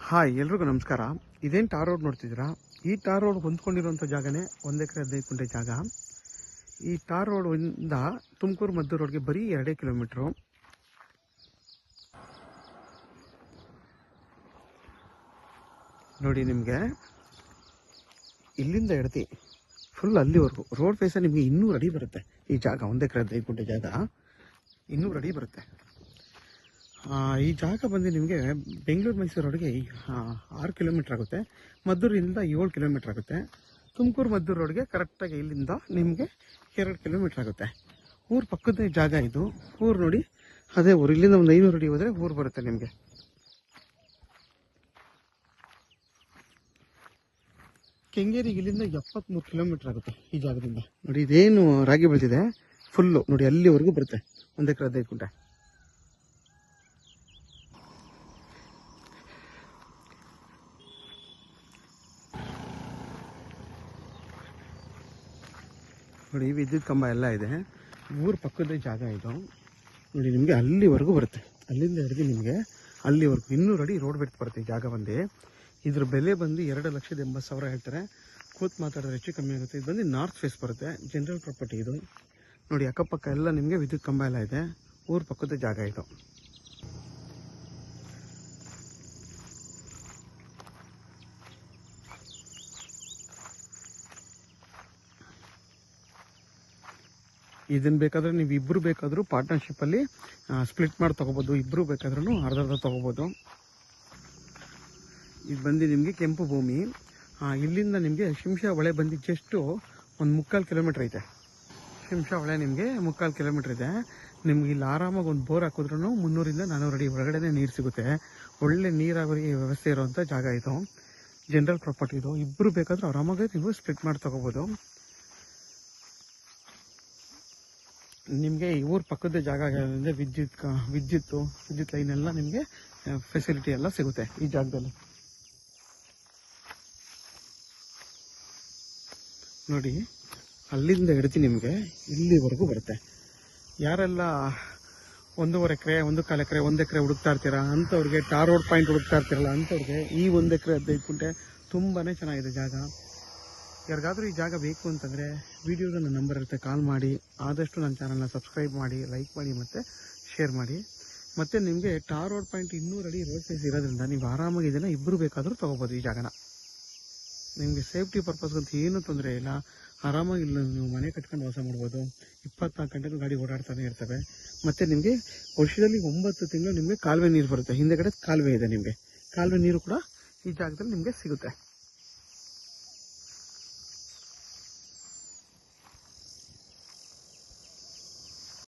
Hi ಎಲ್ರಿಗೂ ನಮಸ್ಕಾರ. ಇದೇನು ಟಾರ್ ರೋಡ್ ನೋಡ್ತಿದ್ದೀರಾ? ಈ ಟಾರ್ ರೋಡ್ ಹೊಂದ್ಕೊಂಡಿರುವಂಥ ಜಾಗನೇ 1 ಎಕರೆ 15 ಗುಂಟೆ ಜಾಗ. ಈ ಟಾರ್ ರೋಡಿಂದ ತುಮಕೂರು ಮದ್ದೂರು ರೋಡ್ಗೆ ಬರೀ 2 ಕಿಲೋಮೀಟ್ರು. ನೋಡಿ, ನಿಮಗೆ ಇಲ್ಲಿಂದ ಎಡತಿ ಫುಲ್ ಅಲ್ಲಿವರೆಗೂ ರೋಡ್ ಫೇಸ ನಿಮಗೆ 200 ಅಡಿ ಬರುತ್ತೆ. ಈ ಜಾಗ 1 ಎಕರೆ 15 ಗುಂಟೆ ಜಾಗ 200 ಅಡಿ ಬರುತ್ತೆ. ಈ ಜಾಗ ಬಂದು ನಿಮಗೆ ಬೆಂಗಳೂರು ಮೈಸೂರು ರೋಡ್ಗೆ 6 ಕಿಲೋಮೀಟ್ರ್ ಆಗುತ್ತೆ. ಮದ್ದೂರಿಂದ 7 ಕಿಲೋಮೀಟ್ರ್ ಆಗುತ್ತೆ. ತುಮಕೂರು ಮದ್ದೂರು ರೋಡ್ಗೆ ಕರೆಕ್ಟಾಗಿ ಇಲ್ಲಿಂದ ನಿಮಗೆ 2 ಕಿಲೋಮೀಟ್ರ್ ಆಗುತ್ತೆ. ಊರು ಪಕ್ಕದ ಜಾಗ ಇದು. ಊರು ನೋಡಿ, ಅದೇ ಊರು. ಇಲ್ಲಿಂದ ಒಂದು 500 ಅಡಿ ಹೋದರೆ ಊರು ಬರುತ್ತೆ ನಿಮಗೆ. ಕೆಂಗೇರಿಗೆ ಇಲ್ಲಿಂದ 73 ಕಿಲೋಮೀಟ್ರ್ ಆಗುತ್ತೆ ಈ ಜಾಗದಿಂದ. ನೋಡಿ, ಇದೇನು ರಾಗಿ ಬೆಳೆದಿದೆ ಫುಲ್ಲು ನೋಡಿ, ಅಲ್ಲಿವರೆಗೂ ಬರುತ್ತೆ 1 ಎಕರೆ 15 ಗುಂಟೆ. ನೋಡಿ, ವಿದ್ಯುತ್ ಕಂಬ ಎಲ್ಲ ಇದೆ. ಊರು ಪಕ್ಕದ ಜಾಗ ಇದು. ನೋಡಿ, ನಿಮಗೆ ಅಲ್ಲಿವರೆಗೂ ಬರುತ್ತೆ. ಅಲ್ಲಿಂದ ಹಿಡಿದು ನಿಮಗೆ ಅಲ್ಲಿವರೆಗೂ 200 ಅಡಿ ರೋಡ್ ಬಿಟ್ಟು ಬರುತ್ತೆ ಈ ಜಾಗ ಬಂದು. ಇದ್ರ ಬೆಲೆ ಬಂದು 2,80,000 ಹೇಳ್ತಾರೆ. ಕೂತ್ ಮಾತಾಡಿದ್ರೆ ಹೆಚ್ಚು ಕಮ್ಮಿ ಆಗುತ್ತೆ. ಇದು ಬಂದು ನಾರ್ತ್ ಫೇಸ್ ಬರುತ್ತೆ, ಜನರಲ್ ಪ್ರಾಪರ್ಟಿ ಇದು. ನೋಡಿ, ಅಕ್ಕಪಕ್ಕ ಎಲ್ಲ ನಿಮಗೆ ವಿದ್ಯುತ್ ಕಂಬ ಎಲ್ಲ ಇದೆ. ಊರು ಪಕ್ಕದ ಜಾಗ ಇದು. ಇದನ್ನು ಬೇಕಾದರೆ ನೀವು ಇಬ್ಬರು ಬೇಕಾದರೂ ಪಾರ್ಟ್ನರ್ಶಿಪ್ಪಲ್ಲಿ ಸ್ಪ್ಲಿಟ್ ಮಾಡಿ ತೊಗೋಬೋದು. ಇಬ್ಬರು ಬೇಕಾದ್ರೂ ಅರ್ಧ ತೊಗೋಬೋದು. ಇದು ಬಂದು ನಿಮಗೆ ಕೆಂಪು ಭೂಮಿ. ಇಲ್ಲಿಂದ ನಿಮಗೆ ಶಿಂಷಾ ಹೊಳೆ ಬಂದು ಜಸ್ಟು ಒಂದು 3/4 ಕಿಲೋಮೀಟ್ರ್ ಐತೆ. ಶಿಂಷಾ ಹೊಳೆ ನಿಮಗೆ 3/4 ಕಿಲೋಮೀಟ್ರ್ ಇದೆ. ನಿಮ್ಗೆ ಇಲ್ಲಿ ಆರಾಮಾಗಿ ಒಂದು ಬೋರ್ ಹಾಕಿದ್ರೂ 300ರಿಂದ 400 ಅಡಿ ಹೊರಗಡೆ ನೀರು ಸಿಗುತ್ತೆ. ಒಳ್ಳೆ ನೀರಾವರಿ ವ್ಯವಸ್ಥೆ ಇರುವಂಥ ಜಾಗ ಇದು. ಜನರಲ್ ಪ್ರಾಪರ್ಟಿ ಇದು. ಇಬ್ಬರು ಬೇಕಾದರೂ ಆರಾಮಾಗಿ ನೀವು ಸ್ಪ್ಲಿಟ್ ಮಾಡಿ ತೊಗೋಬೋದು. ನಿಮಗೆ ಈ ಊರು ಪಕ್ಕದ ಜಾಗ ಆಗಿರೋದ್ರಿಂದ ವಿದ್ಯುತ್ ಲೈನ್ ಎಲ್ಲ ನಿಮಗೆ ಫೆಸಿಲಿಟಿ ಎಲ್ಲ ಸಿಗುತ್ತೆ ಈ ಜಾಗದಲ್ಲಿ. ನೋಡಿ, ಅಲ್ಲಿಂದ ಹಿಡಿದು ನಿಮಗೆ ಇಲ್ಲಿವರೆಗೂ ಬರುತ್ತೆ. ಯಾರೆಲ್ಲ 1.5 ಎಕರೆ 1/4 ಎಕರೆ 1 ಎಕರೆ ಹುಡುಕ್ತಾ ಇರ್ತೀರಾ ಅಂಥವ್ರಿಗೆ, ಟಾರ್ ರೋಡ್ ಪಾಯಿಂಟ್ ಹುಡುಕ್ತಾ ಇರ್ತೀರಲ್ಲ ಅಂಥವ್ರಿಗೆ ಈ 1 ಎಕರೆ 15 ಗುಂಟೆ ತುಂಬಾ ಚೆನ್ನಾಗಿದೆ ಜಾಗ. ಯಾರಿಗಾದರೂ ಈ ಜಾಗ ಬೇಕು ಅಂತಂದರೆ ವಿಡಿಯೋದ ನನ್ನ ನಂಬರ್ ಇರುತ್ತೆ, ಕಾಲ್ ಮಾಡಿ. ಆದಷ್ಟು ನನ್ನ ಚಾನಲ್ನ ಸಬ್ಸ್ಕ್ರೈಬ್ ಮಾಡಿ, ಲೈಕ್ ಮಾಡಿ ಮತ್ತು ಶೇರ್ ಮಾಡಿ. ಮತ್ತು ನಿಮಗೆ ಟಾರ್ ರೋಡ್ ಪಾಯಿಂಟ್ 200 ಅಡಿ ರೋಡ್ ಫೇಸ್ ಇರೋದ್ರಿಂದ ನೀವು ಆರಾಮಾಗಿ ಇದನ್ನು ಇಬ್ಬರು ಬೇಕಾದರೂ ತೊಗೋಬೋದು ಈ ಜಾಗನ. ನಿಮಗೆ ಸೇಫ್ಟಿ ಪರ್ಪಸ್ಗಂತ ಏನೂ ತೊಂದರೆ ಇಲ್ಲ. ಆರಾಮಾಗಿ ಇಲ್ಲ ನೀವು ಮನೆ ಕಟ್ಕೊಂಡು ವಾಸ ಮಾಡ್ಬೋದು. 24 ಗಂಟೆಗೂ ಗಾಡಿ ಓಡಾಡ್ತಾನೆ ಇರ್ತವೆ. ಮತ್ತು ನಿಮಗೆ ವರ್ಷದಲ್ಲಿ 9 ತಿಂಗಳು ನಿಮಗೆ ಕಾಲುವೆ ನೀರು ಬರುತ್ತೆ. ಹಿಂದೆಗಡೆ ಕಾಲುವೆ ಇದೆ. ನಿಮಗೆ ಕಾಲುವೆ ನೀರು ಕೂಡ ಈ ಜಾಗದಲ್ಲಿ ನಿಮಗೆ ಸಿಗುತ್ತೆ.